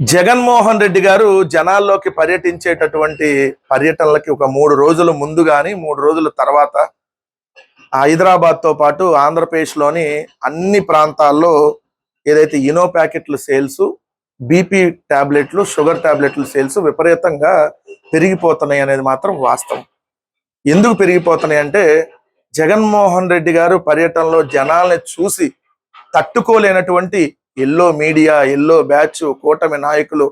జగన్మోహన్ రెడ్డి గారు జనాల్లోకి పర్యటించేటటువంటి పర్యటనలకి ఒక 3 రోజుల ముందు గాని 3 రోజుల తర్వాత హైదరాబాద్ తో పాటు ఆంధ్రప్రదేశ్ లోని అన్ని ప్రాంతాల్లో ఏదైతే ఇనో ప్యాకెట్ల సేల్స్, బీపీ టాబ్లెట్లు, షుగర్ టాబ్లెట్ల సేల్స్ విపరీతంగా పెరిగిపోతున్నాయి అనేది మాత్రం వాస్తవం. ఎందుకు పెరిగిపోతున్నాయి అంటే జగన్మోహన్ రెడ్డి గారు పర్యటనలో జనాల్ని చూసి తట్టుకోలేనటువంటి ఎల్లో మీడియా, ఎల్లో బ్యాచ్, కూటమి నాయకులు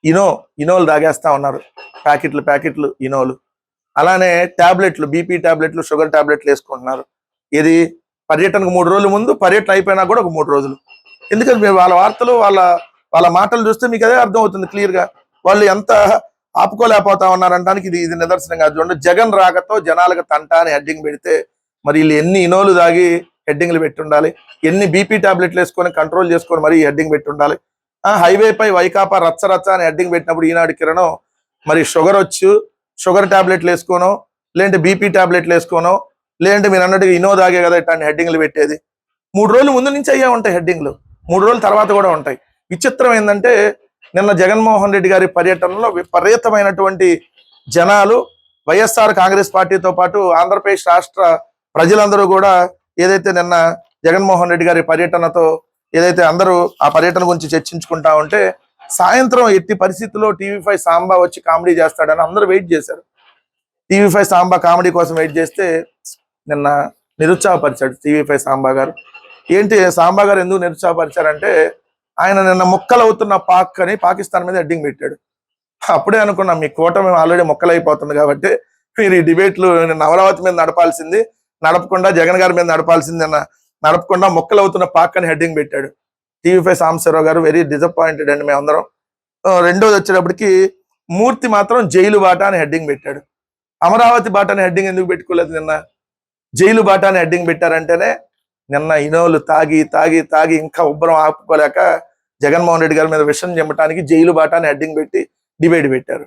ఇనోలు తాగేస్తా ఉన్నారు. ప్యాకెట్లు ఇనోలు. అలానే టాబ్లెట్లు, బీపీ టాబ్లెట్లు, షుగర్ టాబ్లెట్లు వేసుకుంటున్నారు. ఇది పర్యటనకు 3 రోజుల ముందు, పర్యటన అయిపోయినా కూడా ఒక 3 రోజులు. ఎందుకంటే మీరు వాళ్ళ వార్తలు, వాళ్ళ మాటలు చూస్తే మీకు అదే అర్థం అవుతుంది క్లియర్ గా. వాళ్ళు ఎంత ఆపుకోలేకపోతా ఉన్నారంటానికి ఇది నిదర్శనంగా. చూడండి, జగన్ రాకతో జనాలకు తంట అని హెడ్డింగ్ పెడితే మరి వీళ్ళు ఎన్ని ఇనోలు దాగి హెడ్డింగ్లు పెట్టి ఉండాలి, ఎన్ని బీపీ టాబ్లెట్లు వేసుకొని కంట్రోల్ చేసుకొని మరి హెడ్డింగ్ పెట్టి ఉండాలి. హైవేపై వైకాపా రచ్చ అని హెడ్డింగ్ పెట్టినప్పుడు ఈనాడు కిరణం మరి షుగర్ టాబ్లెట్లు వేసుకోనో, లేదంటే బీపీ టాబ్లెట్లు వేసుకోనో, లేదంటే మీరు అన్నట్టుగా ఇనో దాగే కదా ఇట్లాంటి హెడ్డింగ్లు పెట్టేది. 3 రోజుల ముందు నుంచి అయ్యే ఉంటాయి హెడ్డింగ్లు, 3 రోజుల తర్వాత కూడా ఉంటాయి. విచిత్రం ఏంటంటే నిన్న జగన్మోహన్ రెడ్డి గారి పర్యటనలో విపరీతమైనటువంటి జనాలు, వైఎస్ఆర్ కాంగ్రెస్ పార్టీతో పాటు ఆంధ్రప్రదేశ్ రాష్ట్ర ప్రజలందరూ కూడా ఏదైతే నిన్న జగన్మోహన్ రెడ్డి గారి పర్యటనతో ఏదైతే అందరూ ఆ పర్యటన గురించి చర్చించుకుంటా ఉంటే, సాయంత్రం ఎట్టి పరిస్థితుల్లో టీవీ5 సాంబా వచ్చి కామెడీ చేస్తాడని అందరూ వెయిట్ చేశారు. టీవీ5 సాంబా కామెడీ కోసం వెయిట్ చేస్తే నిన్న నిరుత్సాహపరిచాడు టీవీ5 సాంబా గారు. ఏంటి సాంబా గారు ఎందుకు నిరుత్సాహపరిచారంటే, ఆయన నిన్న ముక్కలవుతున్న పాక్ అని పాకిస్తాన్ మీద హెడ్డింగ్ పెట్టాడు. అప్పుడే అనుకున్నా మీ కూటమి ఆల్రెడీ ముక్కలైపోతుంది కాబట్టి మీరు ఈ డిబేట్లు అమరావతి మీద నడపకుండా జగన్ గారి మీద నడపకుండా ముక్కలవుతున్న పాక్ అని హెడ్డింగ్ పెట్టాడు టీవీ5 సాంబశివరావు గారు. వెరీ డిసప్పాయింటెడ్ అండి మేమందరం. రెండోది వచ్చేటప్పటికి మూర్తి మాత్రం జైలు బాట అని హెడ్డింగ్ పెట్టాడు. అమరావతి బాట అని హెడ్డింగ్ ఎందుకు పెట్టుకోలేదు? నిన్న జైలు బాట అని హెడ్డింగ్ పెట్టారంటేనే నిన్న ఇనోలు తాగి ఇంకా ఉబ్బరం ఆపుకోలేక జగన్మోహన్ రెడ్డి గారి మీద విషం చెమ్మటానికి జైలు బాట అని హెడ్డింగ్ పెట్టి డిబేట్ పెట్టారు.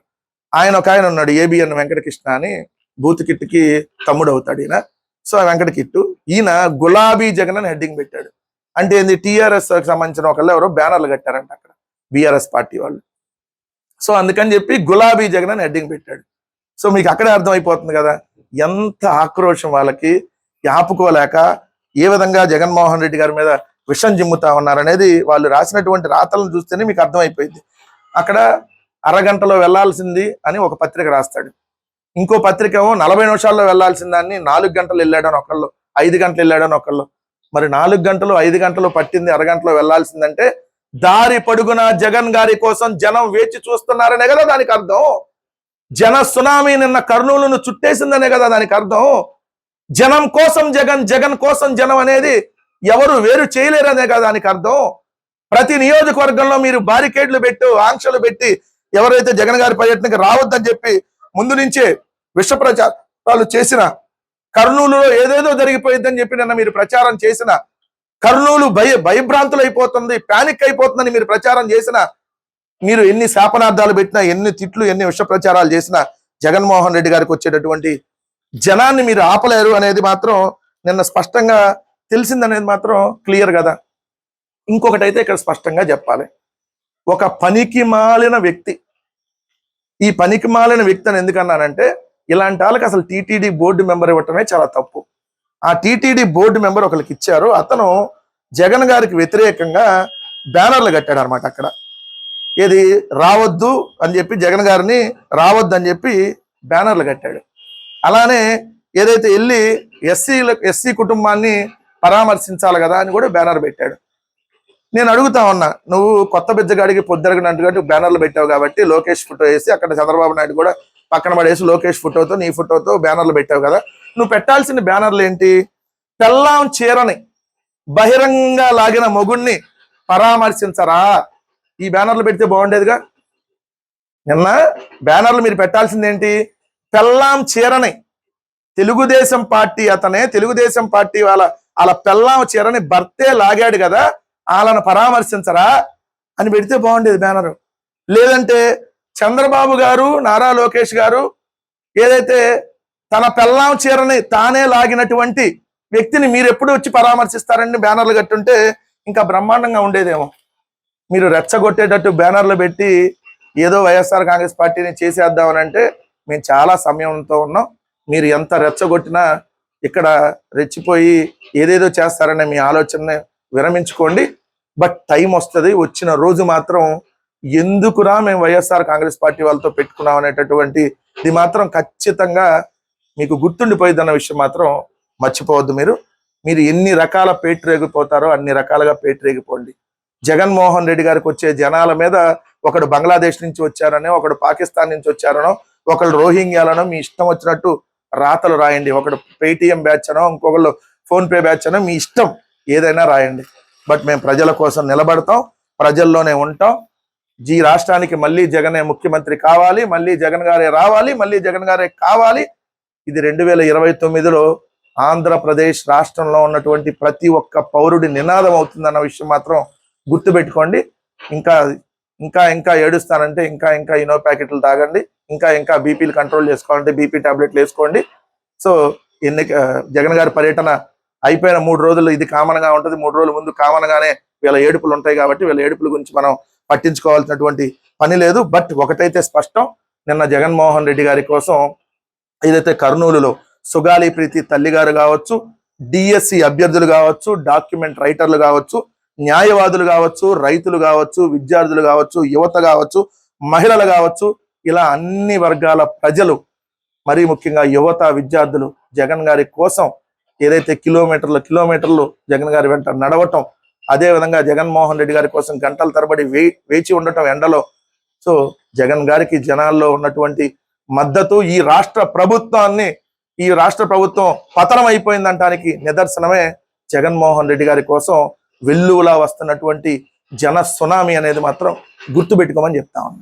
ఒక ఆయన ఉన్నాడు, ఏబిఎన్ వెంకటకృష్ణ అని, బూత్ కిట్కి తమ్ముడు అవుతాడు ఈయన. సో వెంకట కిట్టు, ఈయన గులాబీ జగన్ అని హెడ్డింగ్ పెట్టాడు. అంటే ఏంది, టీఆర్ఎస్ సంబంధించిన ఒకళ్ళు ఎవరో బ్యానర్లు కట్టారంట అక్కడ, బీఆర్ఎస్ పార్టీ వాళ్ళు. సో అందుకని చెప్పి గులాబీ జగన్ అని హెడ్డింగ్ పెట్టాడు. సో మీకు అక్కడే అర్థమైపోతుంది కదా ఎంత ఆక్రోషం వాళ్ళకి, ఆపుకోలేక ఏ విధంగా జగన్మోహన్ రెడ్డి గారి మీద విషం జిమ్ముతా ఉన్నారనేది వాళ్ళు రాసినటువంటి రాతలను చూస్తేనే మీకు అర్థమైపోయింది. అక్కడ అరగంటలో వెళ్లాల్సింది అని ఒక పత్రిక రాస్తాడు, ఇంకో పత్రిక ఏమో 40 నిమిషాల్లో వెళ్లాల్సిన దాన్ని 4 గంటలు వెళ్ళాడని ఒకళ్ళు, 5 గంటలు వెళ్ళాడని ఒకళ్ళు. మరి 4 గంటలు 5 గంటలు పట్టింది అరగంటలో వెళ్లాల్సిందంటే దారి పొడుగున జగన్ గారి కోసం జనం వేచి చూస్తున్నారనే కదా దానికి అర్థం. జన సునామీ నిన్న కర్నూలును చుట్టేసిందనే కదా దానికి అర్థం. జనం కోసం జగన్, జగన్ కోసం జనం అనేది ఎవరు వేరు చేయలేరనే కదా దానికి అర్థం. ప్రతి నియోజకవర్గంలో మీరు బారికేడ్లు పెట్టి, ఆంక్షలు పెట్టి ఎవరైతే జగన్ గారి పర్యటనకి రావద్దని చెప్పి ముందు నుంచే విష ప్రచారాలు చేసిన, కర్నూలులో ఏదేదో జరిగిపోయిందని చెప్పి నిన్న మీరు ప్రచారం చేసిన, కర్నూలు భయభ్రాంతులు అయిపోతుంది, ప్యానిక్ అయిపోతుందని మీరు ప్రచారం చేసిన, మీరు ఎన్ని శాపనార్థాలు పెట్టినా, ఎన్ని తిట్లు, ఎన్ని విష ప్రచారాలు చేసినా జగన్మోహన్ రెడ్డి గారికి వచ్చేటటువంటి జనాన్ని మీరు ఆపలేరు అనేది మాత్రం నిన్న స్పష్టంగా తెలిసిందనేది మాత్రం క్లియర్ కదా. ఇంకొకటి అయితే ఇక్కడ స్పష్టంగా చెప్పాలి, ఒక పనికి మాలిన వ్యక్తి, ఈ పనికి మాలిన వ్యక్తి అని ఎందుకన్నానంటే, ఇలాంటి వాళ్ళకి అసలు టీటీడీ బోర్డు మెంబర్ ఇవ్వటమే చాలా తప్పు. ఆ టీటీడీ బోర్డు మెంబర్ ఒకరికి ఇచ్చారు, అతను జగన్ గారికి వ్యతిరేకంగా బ్యానర్లు కట్టాడు అనమాట. అక్కడ ఏది రావద్దు అని చెప్పి, జగన్ గారిని రావద్దు అని చెప్పి బ్యానర్లు కట్టాడు. అలానే ఏదైతే వెళ్ళి ఎస్సీ కుటుంబాన్ని పరామర్శించాలి కదా అని కూడా బ్యానర్ పెట్టాడు. నేను అడుగుతా ఉన్నా, నువ్వు కొత్త బిజ్జగాడికి పొద్దురగినట్టుగా బ్యానర్లు పెట్టావు కాబట్టి లోకేష్ ఫోటో వేసి, అక్కడ చంద్రబాబు నాయుడు కూడా పక్కన పడేసి లోకేష్ ఫోటోతో నీ ఫోటోతో బ్యానర్లు పెట్టావు కదా, నువ్వు పెట్టాల్సిన బ్యానర్లు ఏంటి? పెళ్ళాం చీరని బహిరంగ లాగిన మొగుణ్ణి పరామర్శించరా, ఈ బ్యానర్లు పెడితే బాగుండేదిగా. నిన్న బ్యానర్లు మీరు పెట్టాల్సింది ఏంటి? పెళ్ళాం చీరని, తెలుగుదేశం పార్టీ అతనే, తెలుగుదేశం పార్టీ వాళ్ళ పెళ్ళాం చీరని భర్తే లాగాడు కదా, వాళ్ళను పరామర్శించరా అని పెడితే బాగుండేది బ్యానరు. లేదంటే చంద్రబాబు గారు, నారా లోకేష్ గారు ఏదైతే తన పెళ్ళాం చీరని తానే లాగినటువంటి వ్యక్తిని మీరు ఎప్పుడు వచ్చి పరామర్శిస్తారని బ్యానర్లు కట్టుంటే ఇంకా బ్రహ్మాండంగా ఉండేదేమో. మీరు రెచ్చగొట్టేటట్టు బ్యానర్లు పెట్టి ఏదో వైఎస్ఆర్ కాంగ్రెస్ పార్టీని చేసేద్దామని అంటే మేము చాలా సమయంతో ఉన్నాం. మీరు ఎంత రెచ్చగొట్టినా ఇక్కడ రెచ్చిపోయి ఏదేదో చేస్తారనే మీ ఆలోచనని విరమించుకోండి. బట్ టైం వస్తుంది, వచ్చిన రోజు మాత్రం ఎందుకురా మేము వైఎస్ఆర్ కాంగ్రెస్ పార్టీ వాళ్ళతో పెట్టుకున్నాం అనేటటువంటి ఇది మాత్రం ఖచ్చితంగా మీకు గుర్తుండిపోయిద్దన్న విషయం మాత్రం మర్చిపోవద్దు. మీరు ఎన్ని రకాల పేటరేగిపోతారో అన్ని రకాలుగా పేటరేగిపోండి. జగన్మోహన్ రెడ్డి గారికి వచ్చే జనాల మీద ఒకడు బంగ్లాదేశ్ నుంచి వచ్చారనో, ఒకడు పాకిస్తాన్ నుంచి వచ్చారనో, ఒకళ్ళు రోహింగ్యాలనో మీ ఇష్టం వచ్చినట్టు రాతలు రాయండి. ఒకడు పేటిఎం బ్యాచ్ అనో, ఇంకొకళ్ళు ఫోన్పే బ్యాచ్ అనో, మీ ఇష్టం ఏదైనా రాయండి. బట్ మేము ప్రజల కోసం నిలబడతాం, ప్రజల్లోనే ఉంటాం. ఈ రాష్ట్రానికి మళ్ళీ జగనే ముఖ్యమంత్రి కావాలి, మళ్ళీ జగన్ గారే రావాలి, మళ్ళీ జగన్ గారే కావాలి. ఇది 2029లో ఆంధ్రప్రదేశ్ రాష్ట్రంలో ఉన్నటువంటి ప్రతి ఒక్క పౌరుడి నినాదం అవుతుందన్న విషయం మాత్రం గుర్తుపెట్టుకోండి. ఇంకా ఇంకా ఇంకా ఏడుస్తానంటే ఇంకా ఇనో ప్యాకెట్లు తాగండి, ఇంకా బీపీలు కంట్రోల్ చేసుకోవాలంటే బీపీ టాబ్లెట్లు వేసుకోండి. సో జగన్ గారి పర్యటన అయిపోయిన 3 రోజులు ఇది కామన్ గా ఉంటుంది. 3 రోజుల ముందు కామన్ గానే వీళ్ళ ఏడుపులు ఉంటాయి కాబట్టి వీళ్ళ ఏడుపుల గురించి మనం పట్టించుకోవాల్సినటువంటి పని లేదు. బట్ ఒకటైతే స్పష్టం, నిన్న జగన్మోహన్ రెడ్డి గారి కోసం ఏదైతే కర్నూలులో సుగాలి ప్రీతి తల్లి గారు కావచ్చు, డిఎస్సి అభ్యర్థులు కావచ్చు, డాక్యుమెంట్ రైటర్లు కావచ్చు, న్యాయవాదులు కావచ్చు, రైతులు కావచ్చు, విద్యార్థులు కావచ్చు, యువత కావచ్చు, మహిళలు కావచ్చు, ఇలా అన్ని వర్గాల ప్రజలు, మరీ ముఖ్యంగా యువత, విద్యార్థులు జగన్ గారి కోసం ఏదైతే కిలోమీటర్లు జగన్ గారి వెంట నడవటం, అదే విధంగా జగన్మోహన్ రెడ్డి గారి కోసం గంటల తరబడి వేచి ఉండటం ఎండలో. సో జగన్ గారికి జనాల్లో ఉన్నటువంటి మద్దతు ఈ రాష్ట్ర ప్రభుత్వం పతనం అయిపోయిందంటానికి నిదర్శనమే జగన్మోహన్ రెడ్డి గారి కోసం వెల్లువలా వస్తున్నటువంటి జన సునామీ అనేది మాత్రం గుర్తుపెట్టుకోమని చెప్తా ఉన్నాను.